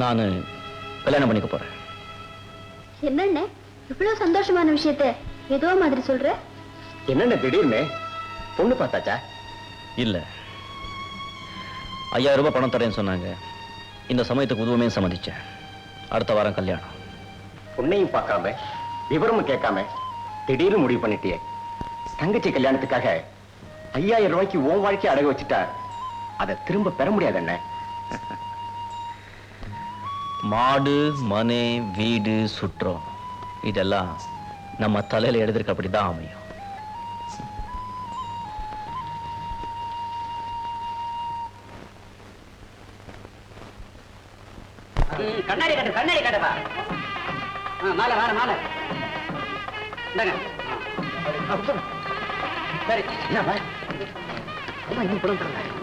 நான் கல்யாணம் பண்ணிக்க போறேன். என்னண்ணே இவ்வளவு சந்தோஷமான விஷயத்தை ஏதோ மாதிரி சொல்ற? என்னென்ன திடீர்னு பொண்ணு பார்த்தாச்சா? இல்ல, 5000 ரூபாய் பணம் தரேன்னு சொன்னாங்க. இந்த சமயத்துக்கு உதவுமே சம்மதிச்சேன். அடுத்த வாரம் கல்யாணம். பொண்ணையும் பார்க்காம விவரமும் கேட்காம திடீர்னு முடிவு பண்ணிட்டியே. தங்கச்சி கல்யாணத்துக்காக 5000 ரூபாய்க்கு உன் வாழ்க்கை அடகு வச்சுட்டா அதை திரும்ப பெற முடியாது. என்ன மாடு, மனை, வீடு, சுற்றம் இதெல்லாம் நம்ம தலையில எழுதிருக்க அப்படிதான் அமையும். கண்ணாடி கட்டுப்பா. மாலை வார மாலை சரி.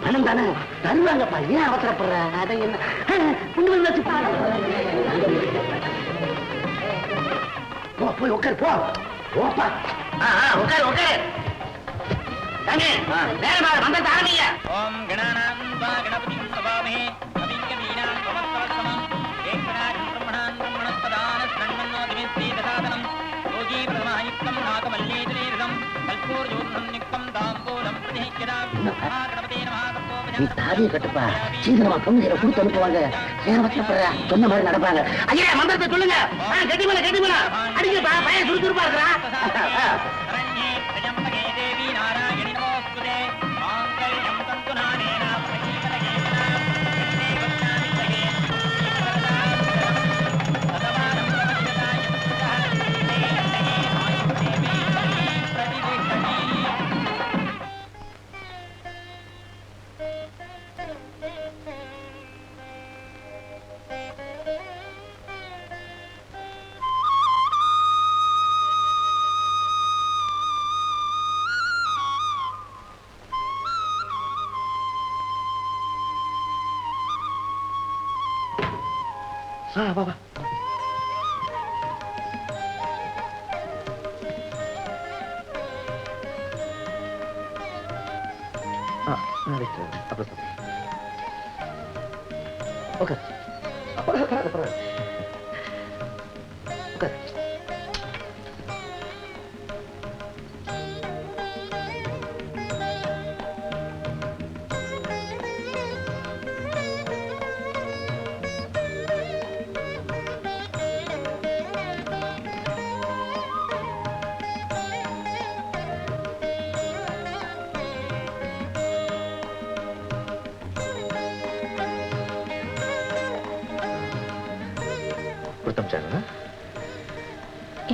பணம் தானே தருவாங்கப்பா, ஏன் அவசரப்படுற? அதை என்ன போய் உட்காரு, போப்பா. உட்காரு உட்காரு. நேரமாக வந்தது ஆரம்பிங்க. ஓம் கணானாம் கணபதி சபாமே அபிங்கமீனாம் பவத்வசமம் ஏகநாதம் பிரம்மணான் பிரம்மணஸ்பதான ஸ்ரண்மன்னோதிமிஸ்ரீ தசாதனம் யோகீ பிரதமாயுக்தம் நாகமல்லேதரேதம் கல்பூர்ஜோத்னம் நிக்தம் தாம்பூலம் பிரதிஹிக்யதாம் மகாகணபதே நமஹ. நீ தாலியை கட்டுப்பா, சீக்கிரமா பொண்ணு கொடுத்து அனுப்புவாங்க. ஏன் வச்சப்படுற? சொன்ன மாதிரி நடப்பாங்க. ஐயா மந்திரத்தை சொல்லுங்க. கட்டிமலை அடிக்கப்பா, பையன் சுறுசுறுப்பா இருக்கிறா. வா வா. அப்புறம் ஓகே.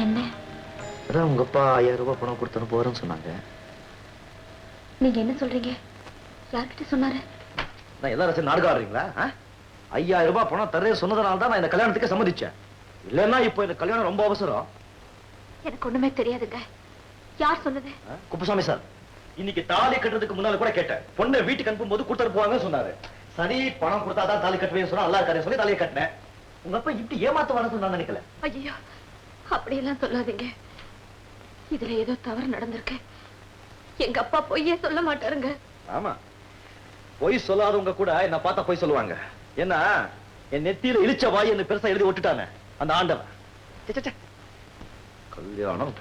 என்ன? அதான் உங்க அப்பா 5000 ரூபாய் பணம் கொடுத்து போறேன்னு சொன்னாங்க. நீங்க என்ன சொல்றீங்க? யார்கிட்ட சொன்னாரு? நான் எல்லாரும் நாடகம் ஆடுறீங்களா? 5000 ரூபாய் பணம் தரே சொன்னதுனால தான் நான் இந்த கல்யாணத்துக்கு சம்மதிச்சேன். இல்லன்னா இப்போ இந்த கல்யாணம் ரொம்ப அவசரம். எனக்கு ஒண்ணுமே தெரியாதுங்க. யார் சொன்னது? குப்புசாமி சார். இன்னைக்கு தாலி கட்டுறதுக்கு முன்னால கூட கேட்டேன். பொண்ணை வீட்டுக்கு அனுப்பும் போது கொடுத்துட்டு போவாங்கன்னு சொன்னாரு. சரி, பணம் கொடுத்தாதான் தாலி கட்டுவேன்னு சொன்னா நல்லா இருக்காரு சொல்லி தாலியை கட்டினேன். உங்க அப்பா இப்படி ஏமாத்துவான்னு நான் நினைக்கல. ஐயோ, அப்படியெல்லாம் சொல்லாதீங்க. இதுல ஏதோ தவறு நடந்திருக்கு. எங்க அப்பா பொய்யே சொல்ல மாட்டாருங்க. ஆமா, பொய் சொல்லாதவங்க கூட என்ன பார்த்தா பொய் சொல்லுவாங்க. ஏன்னா என் நெத்தியில இழிச்ச வாய் என்ன பெருசா எழுதி விட்டுட்டானே அந்த ஆண்டவன். கல்யாணம்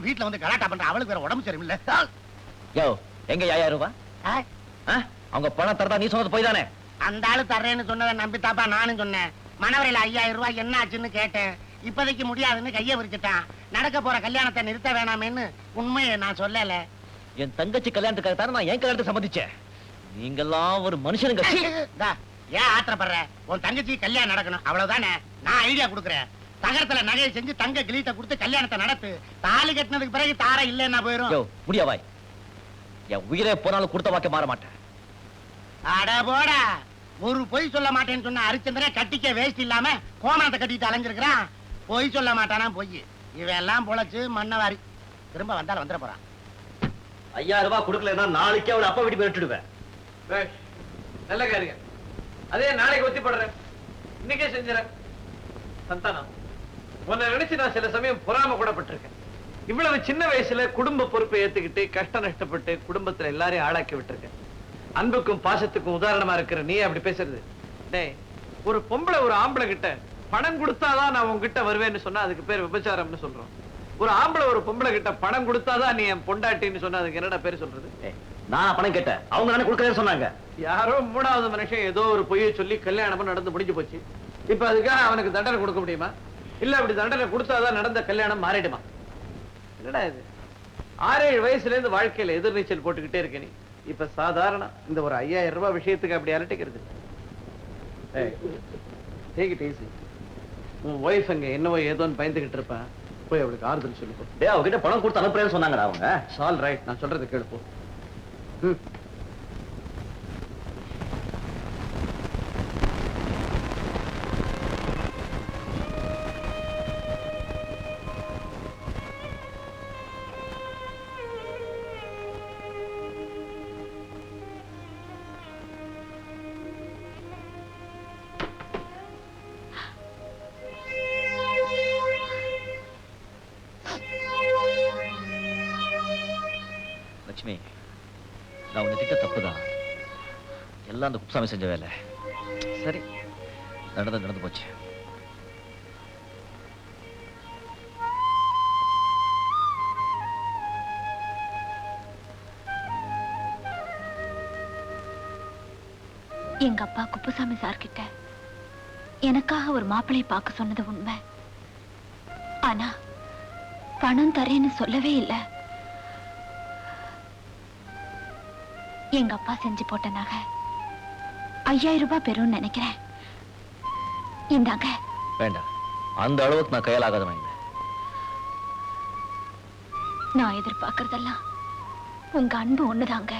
வீட்டுல வந்து கலாட்டா பண்ற அவளுக்கு வேற உடம்பு சரியில்லை. யோ, எங்க 5000 ரூபாய்? அவங்க பணம் தரதா நீ சொன்னது போய் தானே? அந்த ஆளு தர்றேன்னு சொன்னதை நம்பித்தாப்பா நானும் சொன்னேன். மணவரையில 5000 ரூபாய் என்ன ஆச்சுன்னு கேட்டேன். இப்போதைக்கு முடியாதுன்னு கையை விரிச்சிட்டான். நடக்க போற கல்யாணத்தை நிறுத்த வேணாமேன்னு உண்மையை நான் சொல்லல. என் தங்கச்சி கல்யாணத்துக்காக தானே நான் என் கல்யாணத்தை சம்மதிச்சேன். நீங்கெல்லாம் ஒரு மனுஷனுங்க. ஏன் ஆத்திரப்படுற? உன் தங்கச்சி கல்யாணம் நடக்கணும் அவ்வளவுதானே. நான் ஐடியா கொடுக்குறேன். தகரத்துல நகையை செஞ்சு தங்க கிளீட்ட கொடுத்து கல்யாணத்தை நடத்து. தாலி கட்டினதுக்கு பிறகு தார இல்லைன்னா போயிரும். முடியாவாய். என் உயிரே போனாலும் கொடுத்த வாக்க மாற மாட்டேன். அட போடா, ஒரு பொய் சொல்ல மாட்டேன்னு சொன்ன ஹரிச்சந்திரே கட்டிக்க வேஸ்ட் இல்லாம கோமணத்தை கட்டிட்டு அலைஞ்சிருக்கிறான். பொய் சொல்ல மாட்டானா பொய். இவன் எல்லாம் பொழைச்சு மண்ணவாரி திரும்ப வந்தாலும் வந்துட போறான். 5000 ரூபாய் கொடுக்கலன்னா நாளைக்கு அவளை அப்பா வீட்டுக்கு விட்டுடுவேன். நல்ல காரியம். அதே நாளைக்கு ஒத்தி போடுறேன். இன்னைக்கே செஞ்சுறேன். சந்தானம், உன்னை நினைச்சு நான் சில சமயம் பொறாம கூட பட்டிருக்கேன். இவ்வளவு சின்ன வயசுல குடும்ப பொறுப்பை ஏத்துக்கிட்டு கஷ்ட நஷ்டப்பட்டு குடும்பத்துல எல்லாரையும் ஆளாக்கி விட்டுருக்கேன். அன்புக்கும் பாசத்துக்கும் உதாரணமா இருக்கிற நீ அப்படி பேசுறது. டேய், ஒரு பொம்பளை ஒரு ஆம்பளை கிட்ட பணம் கொடுத்தாதான் நான் உங்ககிட்ட வருவேன்னு சொன்னா அதுக்கு பேர் விபச்சாரம்னு சொல்றோம். ஒரு ஆம்பளை ஒரு பொம்பளை கிட்ட பணம் கொடுத்தாதான் நீ என் பொண்டாட்டின்னு சொன்னா அதுக்கு என்னடா பேரு சொல்றது? நான் பணம் கேட்டேன், அவங்க தானே கொடுக்கறேன்னு சொன்னாங்க. யாரோ மூணாவது மனுஷன் ஏதோ ஒரு பொய்யை சொல்லி கல்யாணமும் நடந்து முடிஞ்சு போச்சு. இப்ப அதுக்காக அவனுக்கு தண்டனை கொடுக்க முடியுமா? இல்ல அப்படி தண்டனை கொடுத்தாதான் நடந்த கல்யாணம் மாறிடுமா? என்னடா இது? 6-7 வயசுல இருந்து வாழ்க்கையில எதிர்நீச்சல் போட்டுக்கிட்டே இருக்க நீ இப்ப சாதாரண இந்த ஒரு 5000 ரூபாய் விஷயத்துக்கு அப்படி அரட்டிக்கிறது. உன் ஒய்ஃப் அங்க என்னவோ ஏதோன்னு பயந்துகிட்டு இருப்பேன். போய் அவளுக்கு ஆறுதல் சொல்லி டேய், அவகிட்ட பணம் கொடுத்து அனுப்புறேன்னு சொன்னாங்கடா அவங்க. ஆல் ரைட், நான் சொல்றது கேளுப்போ. லட்சுமி, நான் உன்னை திட்ட தப்புதான். எல்லாம் அந்த குப்சாமி செஞ்ச வேலை. சரி, நடந்து போச்சு. எங்க அப்பா குப்புசாமி சார் கிட்ட எனக்காக ஒரு மாப்பிள்ளையை பார்க்க சொன்னது உண்மை. ஆனா பணம் தரேன்னு சொல்லவே இல்லை. எங்க அப்பா செஞ்சு போட்ட நகை 5000 ரூபாய் பெறும்னு நினைக்கிறேன். இந்தாங்க. வேண்டாம், அந்த அளவுக்கு நான் கையாலாகாதவன். நான் எதிர்பார்க்கறதெல்லாம் உங்க அன்பு ஒண்ணுதாங்க.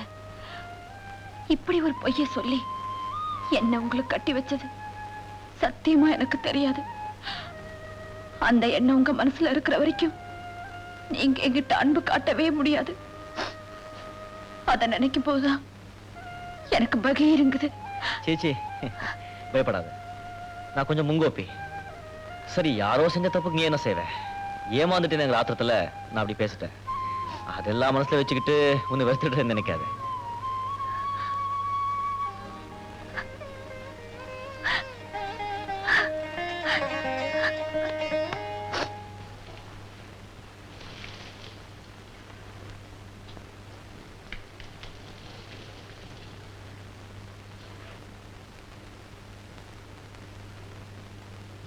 இப்படி ஒரு பொய்ய சொல்லி என்ன உங்களுக்கு கட்டி வச்சது சத்தியமா எனக்கு தெரியாது. அந்த எண்ணம் உங்க மனசுல இருக்கிற வரைக்கும் நீங்க என்கிட்ட அன்பு காட்டவே முடியாது. அத நினைக்கும் போதுதான் எனக்கு பகீருங்குது. சேச்சி, பயப்படாத. நான் கொஞ்சம் முங்கோப்பி. சரி, யாரோ செஞ்ச தப்புக்கு நீ என்ன செய்வ? ஏமாந்துட்டேன் எங்க ஆத்திரத்துல நான் அப்படி பேசிட்டேன். அதெல்லாம் மனசுல வச்சுக்கிட்டு உன்னை வருத்திட்டு நினைக்காத.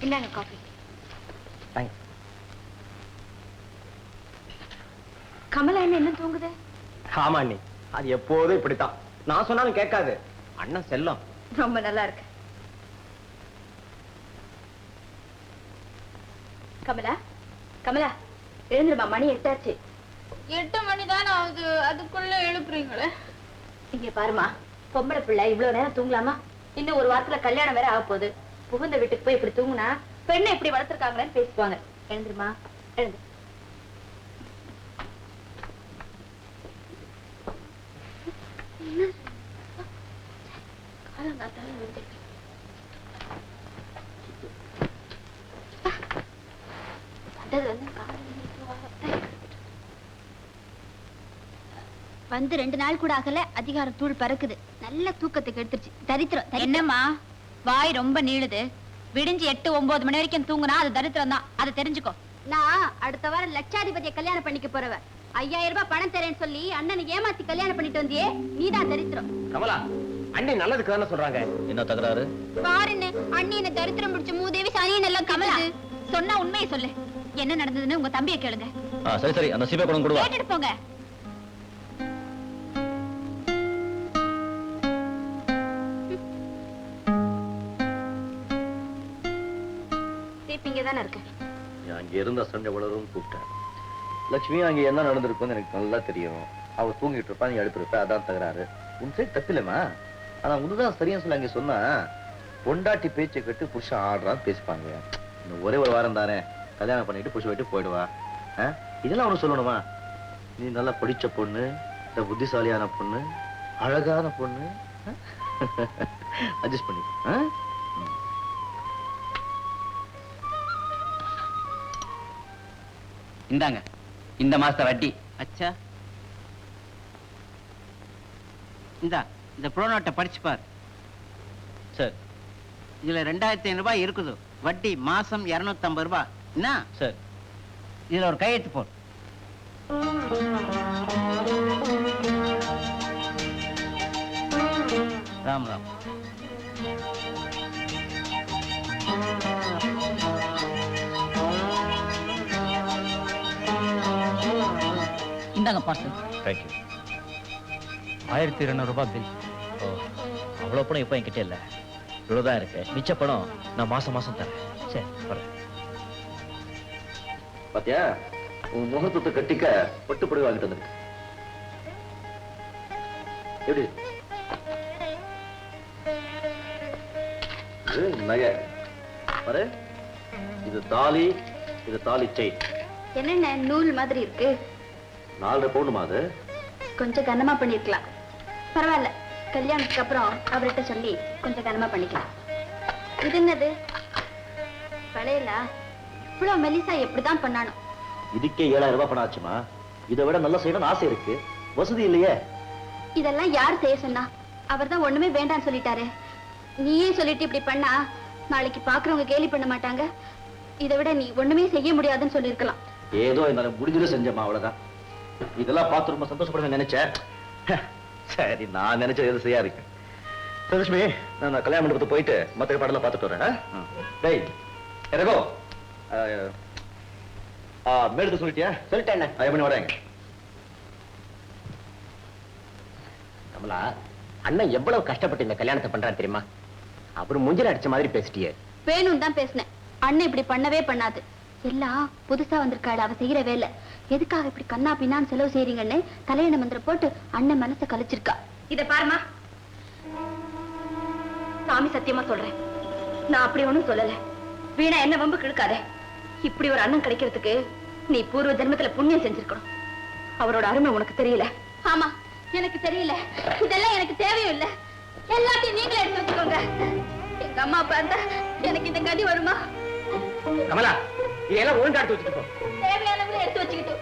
இந்தாங்க காஃபி. கமலா என்ன தூங்குது? ஆமா அண்ணி, அது எப்போதும் இப்படித்தான். நான் சொன்னாலும் கேட்காது. அண்ணன் செல்லம். ரொம்ப நல்லா இருக்கு. கமலா, கமலா எழுந்துருமா, மணி 8 ஆச்சு. 8 மணி தானே ஆகுது, அதுக்குள்ள எழுப்புறீங்களே. இங்க பாருமா, பொம்பளை பிள்ளை இவ்வளவு நேரம் தூங்கலாமா? இன்னும் ஒரு வாரத்துல கல்யாணம் வேற ஆக போகுது. புகுந்த வீட்டுக்கு போய் இப்படி தூங்குனா பெண்ணை எப்படி வளர்த்திருக்காங்களேன்னு பேசுவாங்க. எழுந்துருமா, எழுந்து. வந்து 2 நாள் கூட ஆகல, அதிகாரம் தூள் பறக்குது. நல்ல தூக்கத்துக்கு எடுத்துருச்சு. தரித்திரம். என்னம்மா வாய் ரொம்ப நீளுது? விடிஞ்சு 8-9 மணி வரைக்கும் தூங்குனா அது தரித்திரம் தான். அதை தெரிஞ்சுக்கோ. நான் அடுத்த வாரம் லட்சாதிபதியை கல்யாணம் பண்ணிக்க போறவ. 5000 ரூபாய் பணம் தரேன்னு சொல்லி அண்ணனுக்கு ஏமாத்தி கல்யாணம் பண்ணிட்டு வந்தியே, நீதான் தரித்திரம். கமலா, அண்ணி நல்லதுக்கு தானே சொல்றாங்க. என்ன தகராறு? பாருன்னு அண்ணி என்ன தரித்திரம் பிடிச்ச மூதேவி சனியன் எல்லாம். கமலா, சொன்னா உண்மையை சொல்லு. என்ன நடந்ததுன்னு உங்க தம்பியை கேளுங்க. சரி சரி, அந்த சீப்பை கொண்டு கொடுவா. கேட்டுட்டு போங்க. இப்ப இங்கதானே இருக்கேன். நீ அங்க இருந்த சண்டை வளரும் கூப்பிட்டேன். லட்சுமி அங்க என்ன நடந்திருக்குன்னு எனக்கு நல்லா தெரியும். அவ தூங்கிட்டு இருப்பா, நீ எடுத்துருப்ப, அதான் தகராறு. உன் சைடு தப்பில்லைமா. ஆனா உனதான் சரியா சொல்லி அங்க சொன்னா பொண்டாட்டி பேச்சை கட்டு புருஷன் ஆடுறான்னு பேசிப்பாங்க. இன்னும் ஒரே ஒரு வாரம் தானே, கல்யாணம் பண்ணிட்டு புருஷன் விட்டு போயிடுவா. இதெல்லாம் அவனுக்கு சொல்லணுமா? நீ நல்லா படிச்ச பொண்ணு, இந்த புத்திசாலியான பொண்ணு, அழகான பொண்ணு, அட்ஜஸ்ட் பண்ணி. இந்தாங்க இந்த மாச வட்டி. அச்சா இந்த ப்ரோனோட்டை படிச்சு பார். சார் இதுல 2500 ரூபாய் இருக்குது. வட்டி மாசம் 250 ரூபாய். என்ன சார்? இதுல ஒரு கையெழுத்து போடு. ராம் ராம். இந்தாங்க பார்சல். தேங்க்யூ. 1200 ரூபாய் பில். ஓ, அவ்வளோ பணம் இப்போ என்கிட்ட இல்லை. இவ்வளோதான் இருக்கு. மிச்ச பணம் நான் மாசம் மாசம் தரேன். சரி வரேன். பாத்தியா, உன் முகத்துக்கு கட்டிக்க பட்டுப்படி வாங்கிட்டு வந்துருக்கு. எப்படி இது நகை பாரு. இது தாலி, இது தாலி செயின். என்னென்ன நூல் மாதிரி இருக்கு? 4 பவுண்டுமா அது? கொஞ்சம் கனமா பண்ணிருக்கலாம். பரவாயில்ல, கல்யாணத்துக்கு அப்புறம் அவர்கிட்ட சொல்லி கொஞ்சம் கனமா பண்ணிக்கலாம். இது என்னது? பழையலா? இவ்வளவு மெலிசா எப்படிதான் பண்ணானோ? இதுக்கே 7000 ரூபாய் பணம் ஆச்சுமா. இதை விட நல்லா செய்யணும்னு ஆசை இருக்கு, வசதி இல்லையே. இதெல்லாம் யார் செய்ய சொன்னா? அவர் தான் ஒண்ணுமே வேண்டாம்னு சொல்லிட்டாரு. நீயே சொல்லிட்டு இப்படி பண்ணா நாளைக்கு பாக்குறவங்க கேலி பண்ண மாட்டாங்க. இதை விட நீ ஒண்ணுமே செய்ய முடியாதுன்னு சொல்லிருக்கலாம். ஏதோ என்னால முடிஞ்சது செஞ்சமா, அவ்வளவுதான். இதெல்லாம் பார்த்து ரொம்ப சந்தோஷப்படுங்க நினைச்சேன். சரி, நான் நினைச்சது எது செய்யா இருக்கு. லட்சுமி, நான் கல்யாண மண்டபத்துக்கு போயிட்டு மற்ற பாடலாம் பார்த்துட்டு வரேன். டேய் எனக்கோ மேடத்து சொல்லிட்டியா? சொல்லிட்டேன். எப்படி வரேங்க? கமலா, அண்ணன் எவ்வளவு கஷ்டப்பட்டு இந்த கல்யாணத்தை பண்றாரு தெரியுமா? அவரு முஞ்சில அடிச்ச மாதிரி பேசிட்டியே. வேணும் தான் பேசினேன். அண்ணன் இப்படி பண்ணவே பண்ணாது. எல்லாம் புதுசா வந்திருக்காள், அவ செய்யற வேலை. எதுக்காக இப்படி கண்ணா பின்னான்னு செலவு செய்றீங்கன்னு கல்யாண மந்திரம் போட்டு அண்ணன் மனசை கலைச்சிருக்கா. இத பாருமா, சாமி சத்தியமா சொல்றேன், நான் அப்படி ஒண்ணும் சொல்லல. வீணா என்ன வம்பு கிழக்காத. இப்படி ஒரு அண்ணன் கிடைக்கிறதுக்கு நீ பூர்வ ஜென்மத்துல புண்ணியம் செஞ்சிருக்கணும். அவரோட அருமை உனக்கு தெரியல. ஆமா, எனக்கு தெரியல. இதெல்லாம் எனக்கு தேவையும் இல்ல. எல்லாத்தையும் நீங்களே எடுத்து வச்சுக்கோங்க. எங்க அம்மா அப்பா இருந்தா எனக்கு இந்த கதி வருமா? கமலா, இதெல்லாம் ஒழுங்கா எடுத்து வச்சுக்கோ. தேவையானவங்களை எடுத்து வச்சுக்கிட்டு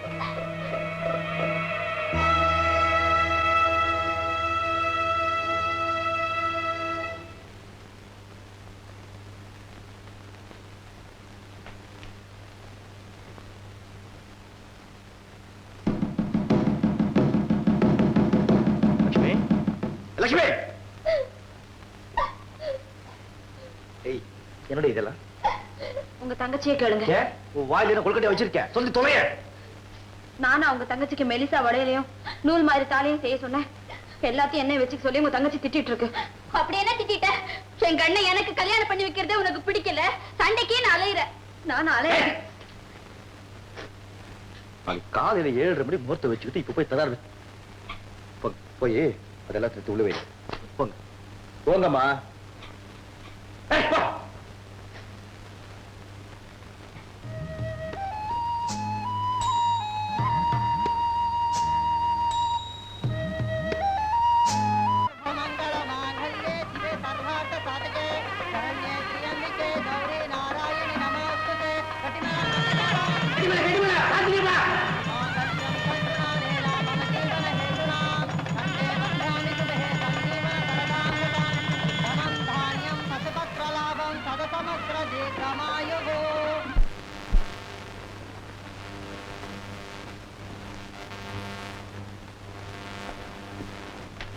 லட்சுமி, லட்சுமி! ஏய், என்னோட இதெல்லாம் உங்க தங்கச்சியை கேளுங்க. உன் வாயில கொழுக்கட்டை வச்சிருக்கேன், சொல்லி தொலைய. நானும் அவங்க தங்கச்சிக்கு மெலிசா வளையலையும் நூல் மாதிரி தாலியும் செய்ய சொன்னேன். எல்லாத்தையும் என்ன வச்சுக்க சொல்லி உங்க தங்கச்சி திட்டிட்டு இருக்கு. அப்படி என்ன திட்டிட்ட? எங்க அண்ணன் எனக்கு கல்யாணம் பண்ணி வைக்கிறதே உனக்கு பிடிக்கல, சண்டைக்கே நான் அலையிற. நானும் அலையிறேன். காலையில 7:30 மணி முகூர்த்த வச்சுக்கிட்டு இப்ப போய் தராரு. போய் அதெல்லாம் திருத்து உள்ள வை. போங்க போங்கம்மா.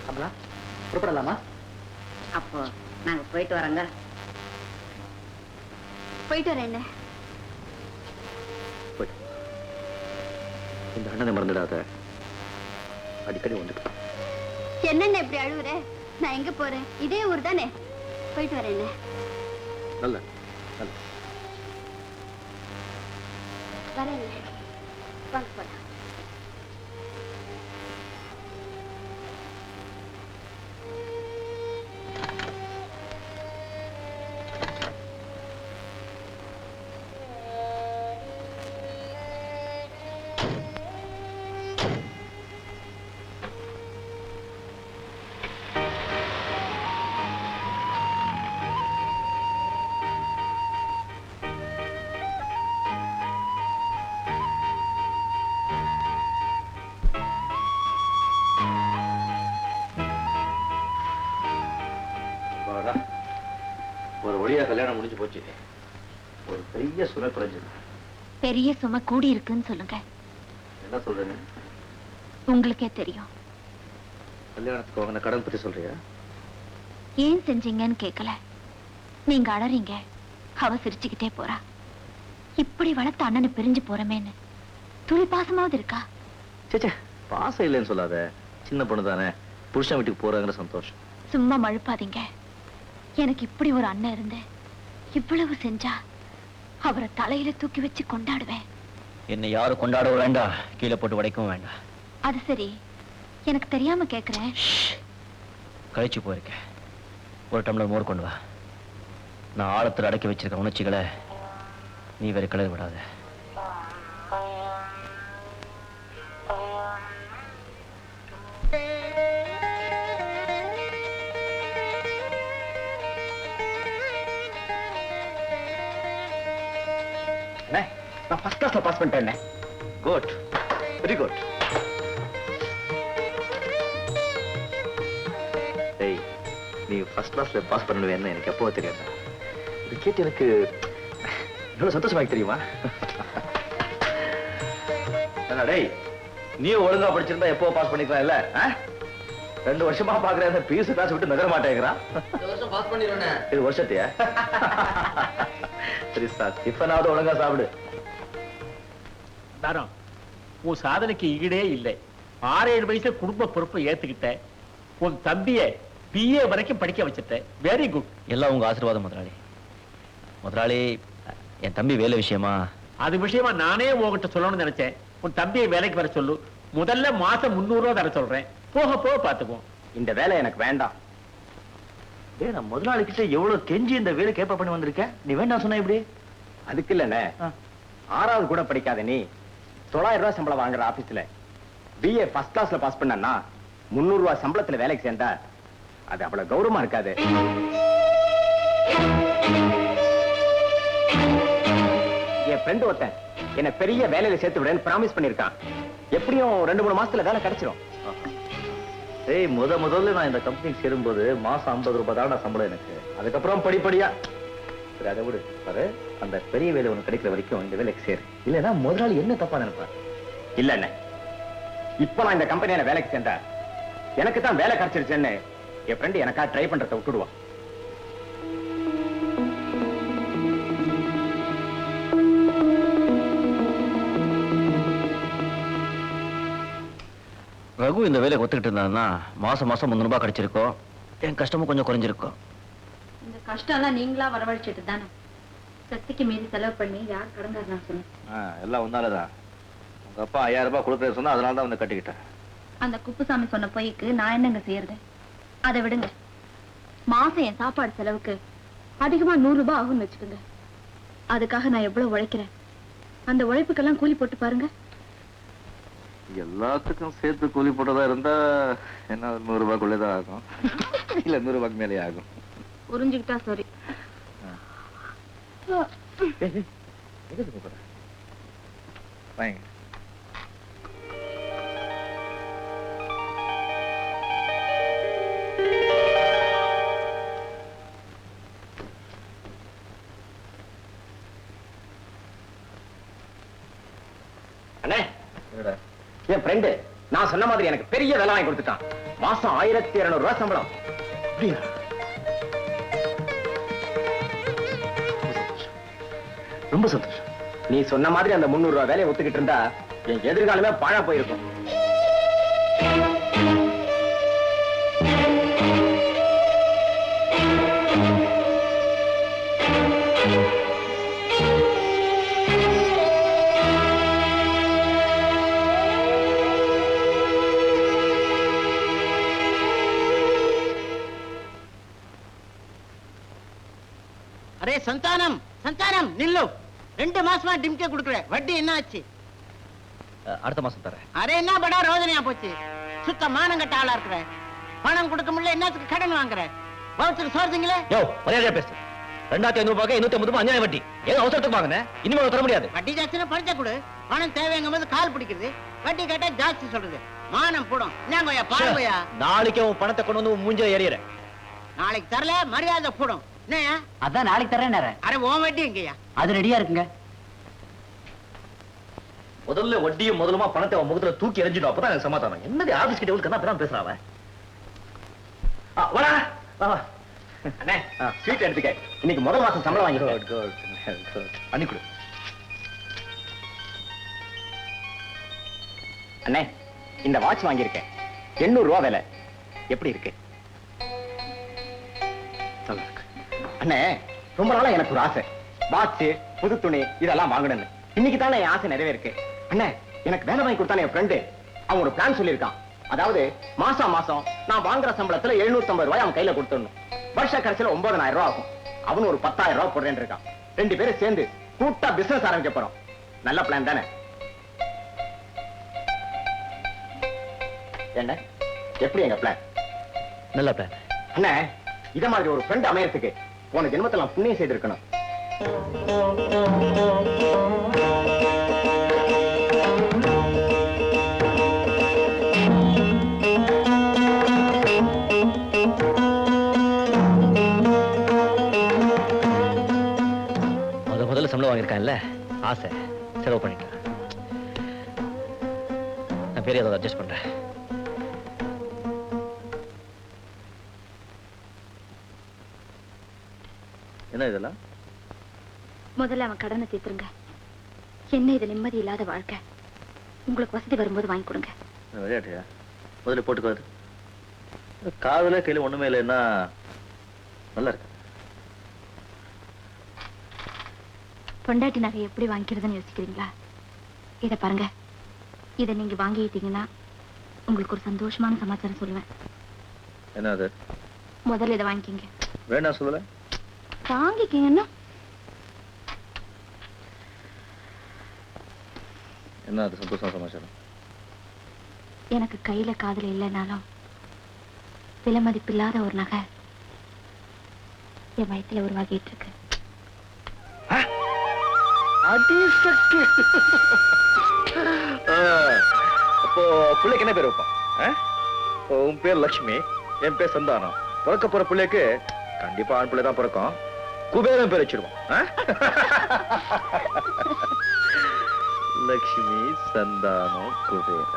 கமலா, புறப்படலாமா? அப்போ நாங்க போயிட்டு வரோங்க. போயிட்டு வரேன். என்ன இந்த அண்ணனை மறந்துடாத, அடிக்கடி வந்துட்டு. என்னென்ன இப்படி அழுகுற? நான் எங்க போறேன்? இதே ஊர் தானே. போயிட்டு வரேன். நல்ல நல்ல வரேன். வாங்க போலாம். ஒரு வழியா கல்யாணம் முடிஞ்சு போச்சு. ஒரு பெரிய சுமை குறைஞ்சது. பெரிய சுமை கூடி இருக்குன்னு சொல்லுங்க. என்ன சொல்றேன்னு உங்களுக்கே தெரியும். கல்யாணத்துக்கு வாங்கின கடன் பத்தி சொல்றியா? ஏன் செஞ்சீங்கன்னு கேட்கல. நீங்க அழறீங்க, அவ சிரிச்சுக்கிட்டே போறா. இப்படி வளர்த்த அண்ணனை பிரிஞ்சு போறமேன்னு துளி பாசமாவது இருக்கா? சேச்சே, பாசம் இல்லைன்னு சொல்லாத. சின்ன பொண்ணு தானே, புருஷன் வீட்டுக்கு போறாங்கிற சந்தோஷம். சும்மா மழுப்பாதீங்க. எனக்கு இப்படி ஒரு அண்ணன் இருந்து இவ்வளவு செஞ்சா அவரை தலையில தூக்கி வச்சு கொண்டாடுவேன். என்னை யாரும் கொண்டாடவும் வேண்டாம், கீழே போட்டு உடைக்கவும் வேண்டாம். அது சரி, எனக்கு தெரியாம கேக்குறேன். கழிச்சு போயிருக்கேன். ஒரு டம்ளர் மோர் கொண்டு வா. நான் ஆழத்தில் அடக்கி வச்சிருக்க உணர்ச்சிகளை நீ வேற கிளறி விடாத. நான் ஃபர்ஸ்ட் கிளாஸ்ல பாஸ் பண்ணிட்டேன். Good, very good. டேய், நீ ஃபர்ஸ்ட் கிளாஸ்ல பாஸ் பண்ணுவேன்னு எனக்கு எப்போ தெரியாது. இது கேட்டு எனக்கு எவ்வளவு சந்தோஷமாக்கு தெரியுமா? டேய், நீயும் ஒழுங்கா படிச்சிருந்தா எப்போ பாஸ் பண்ணிக்கலாம் இல்ல? 2 வருஷமா பாக்குறேன், அந்த பியூசி கிளாஸ் விட்டு நகர மாட்டேங்கிறான். பாஸ் பண்ணிடுவேன். இது வருஷத்தையா? சரி சார், டிஃபனாவது ஒழுங்கா சாப்பிடு. தாரம், உன் சாதனைக்கு ஈடே இல்லை. 6-7 வயசுல குடும்ப பொறுப்பை ஏத்துக்கிட்ட. உன் தம்பிய BA வரைக்கும் படிக்க வச்சிட்ட. Very good. எல்லாம் உங்க ஆசீர்வாதம் முதலாளி. முதலாளி, என் தம்பி வேலை விஷயமா அது விஷயமா நானே உங்ககிட்ட சொல்லணும்னு நினைச்சேன். உன் தம்பியை வேலைக்கு வர சொல்லு. முதல்ல மாசம் 300 ரூபா தர சொல்றேன். போக போக பாத்துக்குவோம். இந்த வேலை எனக்கு வேண்டாம். ஏ, நான் முதலாளி கிட்ட எவ்வளவு கெஞ்சி இந்த வேலை கேப்ப பண்ணி வந்திருக்கேன். நீ வேண்டாம் சொன்ன இப்படி? அதுக்கு இல்லண்ணே, 6வது கூட படிக்காத நீ 900 ரூபாய் சம்பளம் வாங்குற ஆபீஸ்ல BA ஃபர்ஸ்ட் கிளாஸ்ல பாஸ் பண்ணா 300 ரூபாய் சம்பளத்துல வேலைக்கு சேர்ந்தா அது அவ்வளவு கௌரவமா இருக்காது. என் ஃப்ரெண்ட் ஒருத்தன் என்ன பெரிய வேலையில சேர்த்து விடுறேன்னு ப்ராமிஸ் பண்ணிருக்கான். எப்படியும் 2-3 மாசத்துல வேலை கிடைச்சிரும். ஏய், முதல்ல நான் இந்த கம்பெனிக்கு சேரும்போது மாசம் 50 ரூபாய் தான் சம்பளம் எனக்கு. அதுக்கப்புறம் படிப்படியா சரி, அதை விடு. பாரு, அந்த பெரிய வேலை உனக்கு கிடைக்கிற வரைக்கும் இந்த வேலைக்கு சேரு. இல்லைன்னா முதலாளி என்ன தப்பா நினைப்பார்? இல்ல அண்ணே, இப்ப நான் இந்த கம்பெனியில வேலைக்கு சேர்ந்தா எனக்கு தான் வேலை கிடைச்சிருச்சுன்னு என் ஃப்ரெண்ட் எனக்கா ட்ரை பண்றதை விட்டுடுவான். ரகு இந்த வேலையை ஒத்துக்கிட்டு இருந்தான்னா மாசம் 300 ரூபாய் கிடைச்சிருக்கோம். என் கஷ்டமும் கொஞ்சம் குறைஞ்சிருக்கும். இந்த கஷ்டம் எல்லாம் நீங்களா வரவழைச்சிட்டு தானே சக்திக்கு மீறி செலவு பண்ணி யார் கடங்காரு நான் சொன்னேன். எல்லாம் ஒன்னாலதான். உங்க அப்பா 5000 ரூபாய் கொடுக்குறது சொன்னா அதனால தான் வந்து கட்டிக்கிட்டேன். அந்த குப்புசாமி சொன்ன பொய்க்கு நான் என்னங்க செய்யறது? அதை விடுங்க. மாசம் என் சாப்பாடு செலவுக்கு அதிகமா 100 ரூபாய் ஆகும்னு வச்சுக்கோங்க. அதுக்காக நான் எவ்வளவு உழைக்கிறேன். அந்த உழைப்புக்கெல்லாம் கூலி போட்டு பாருங்க. எல்லாத்துக்கும் சேர்த்து கூலி போட்டதா இருந்தா என்ன 100 ரூபாய்க்குள்ளேதான் ஆகும். இல்ல 100 ரூபாய்க்கு மேலே ஆகும். புரிஞ்சுக்கிட்டா சரி. வாங்க. அண்ணே, என் ஃப்ரெண்டு நான் சொன்ன மாதிரி எனக்கு பெரிய வேலை வாங்கி கொடுத்துட்டான். மாசம் 1200 ரூபாய் சம்பளம். ரொம்ப சந்தோஷம். நீ சொன்ன மாதிரி அந்த 300 ரூபாய் வேலையை ஒத்துக்கிட்டு இருந்தா என் எதிர்காலமே பாழா போயிருக்கும். அரே சந்தானம் சந்தானம் நில்லு. 2 மாசமா டிம்கே குடுக்குற, வட்டி என்ன ஆச்சு? அடுத்த மாசம் தரேன். அரே என்ன படா ரோதனையா போச்சு. சுத்த மானம் கட்ட ஆளா இருக்கிற. பணம் கொடுக்க முடியல, என்னத்துக்கு கடன் வாங்குற? வவுச்சர் சோறுங்களே. யோ மரியாதையா பேசு. 2500 ரூபாய்க்கு 850 ரூபாய் அநியாய வட்டி. ஏன் அவசரத்துக்கு வாங்கினேன்? இனிமே தர முடியாது. வட்டி ஜாஸ்தினா பணத்தை கொடு. பணம் தேவைங்கும் போது கால் பிடிக்கிறது. வட்டி கேட்டா ஜாஸ்தி சொல்றது. மானம் போடும். என்னங்கய்யா பாருங்கய்யா. நாளைக்கு உன் பணத்தை கொண்டு வந்து மூஞ்சில ஏறிற. நாளைக்கு தரல மரியாதை போடும். என்னய்யா? அதான் நாளைக்கு தரேன். அரே உன் வட்டி எங்கய்யா? அது ரெடியா இருக்குங்க. முதல்ல வட்டியும் முதலுமா பணத்தை அவன் முகத்துல தூக்கி எறிஞ்சிடும். அப்பதான் எனக்கு சமாதானம். என்னது ஆபீஸ் கிட்ட கண்ணா அப்பதான் பேசுறாவ. வாடா வா. அண்ணே ஸ்வீட் எடுத்துக்க. இன்னைக்கு முதல் மாசம் சம்பளம் வாங்கிடுவோம். அன்னி கொடு. அண்ணே இந்த வாட்ச் வாங்கியிருக்கேன். 800 ரூபாய் விலை. எப்படி இருக்கு? நல்லா இருக்கு. அண்ணே ரொம்ப நாளா எனக்கு ஒரு ஆசை. வாட்ச், புது துணி இதெல்லாம் வாங்கணும்னு. இன்னைக்கு தானே என் ஆசை நிறைவேறிருக்கு. அண்ணே எனக்கு வேலை வாங்கி கொடுத்தானே என் ஃப்ரெண்டு. அவன் ஒரு பிளான் சொல்லியிருக்கான். அதாவது மாசம் நான் வாங்குற சம்பளத்துல 750 ரூபாய் அவன் கையில கொடுத்துடணும். வருஷ கடைசியில 9000 ரூபாய் ஆகும். அவனு ஒரு 10000 ரூபாய் போடுறேன்னு இருக்கான். 2 பேரும் சேர்ந்து கூட்டா பிசினஸ் ஆரம்பிக்க போறோம். நல்ல பிளான் தானே? என்ன எப்படி எங்க பிளான்? நல்ல பிளான். அண்ணே இத மாதிரி ஒரு ஃப்ரெண்ட் அமையறதுக்கு போன ஜென்மத்துல நான் புண்ணியம் செய்திருக்கணும். முதல்ல சம்பளம் வாங்கியிருக்கான்ல, ஆசை செலவு பண்ணிட்டேன். நான் பெரிய ஏதாவது அட்ஜஸ்ட் பண்றேன். என்ன இதெல்லாம்? முதல்ல அவன் கடனை தீர்த்துருங்க. என்ன இது நிம்மதி இல்லாத வாழ்க்கை. உங்களுக்கு வசதி வரும்போது வாங்கி கொடுங்க. விளையாட்டியா? முதல்ல போட்டுக்காது. காதுல கையில ஒண்ணுமே இல்லைன்னா நல்லா இருக்கு. பொண்டாட்டி நகை எப்படி வாங்கிக்கிறதுன்னு யோசிக்கிறீங்களா? இத பாருங்க. இதை நீங்க வாங்கிட்டீங்கன்னா உங்களுக்கு ஒரு சந்தோஷமான சமாச்சாரம் சொல்லுவேன். என்ன அது? முதல்ல இதை வாங்கிக்கிங்க. வேணா சொல்லல. வாங்கிக்கிங்கன்னா என்ன அது சந்தோஷமான சமாச்சாரம்? எனக்கு கையில காதுல இல்லைனாலும் விலை மதிப்பில்லாத ஒரு நகை என் வயிற்றுல உருவாகிட்டு இருக்கு. அப்போ பிள்ளைக்கு என்ன பேர் வைப்பான்? உன் பேர் லட்சுமி, என் பேர் சந்தானம். பிறக்க போற பிள்ளைக்கு கண்டிப்பா ஆண் பிள்ளை தான் பிறக்கும். குபேரன் பேர் வச்சிருவோம். லட்சுமி, சந்தானம், குபேரன்.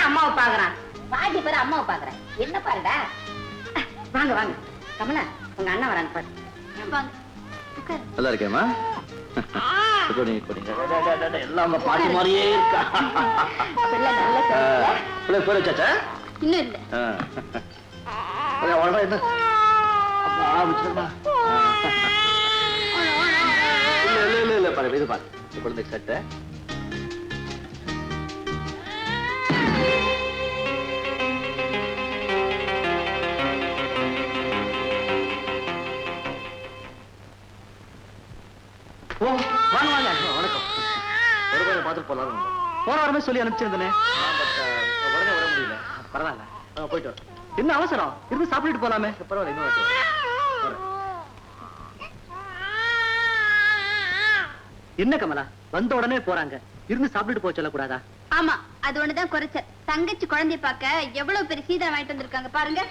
அம்மாவை பாக்குறான். பாட்டி பேரு அம்மாவை பாக்குறேன். என்ன பாருடா. வாங்க வாங்க கமலா, உங்க அண்ணன் வராங்க பாரு. நல்லா இருக்கேம்மா. எல்லாம் பாட்டு மாதிரியே இருக்கா. பிள்ளை பேர் வச்சாச்சா? இன்னும் இல்ல. என்ன ஆரம்பிச்சிருமா? இல்ல பாரு, இது பாரு. குழந்தைக்கு சட்டை. வணக்கம். ஒரு பேரை பார்த்துட்டு போலாம். போன வாரமே சொல்லி அனுப்பிச்சிருந்தேன். உடனே வர முடியல. பரவாயில்ல, போயிட்டு வர. என்ன அவசரம்? இருந்து சாப்பிட்டுட்டு போலாமே. பரவாயில்ல, இன்னும் வரட்டும். என்ன கமலா, வந்த உடனே போறாங்க. இருந்து சாப்பிட்டுட்டு போக சொல்லக்கூடாதா? ஆமா, அது ஒண்ணுதான் குறைச்ச. தங்கச்சி குழந்தை பார்க்க எவ்வளவு பெரிய சீதனம் வாங்கிட்டு வந்திருக்காங்க பாருங்க.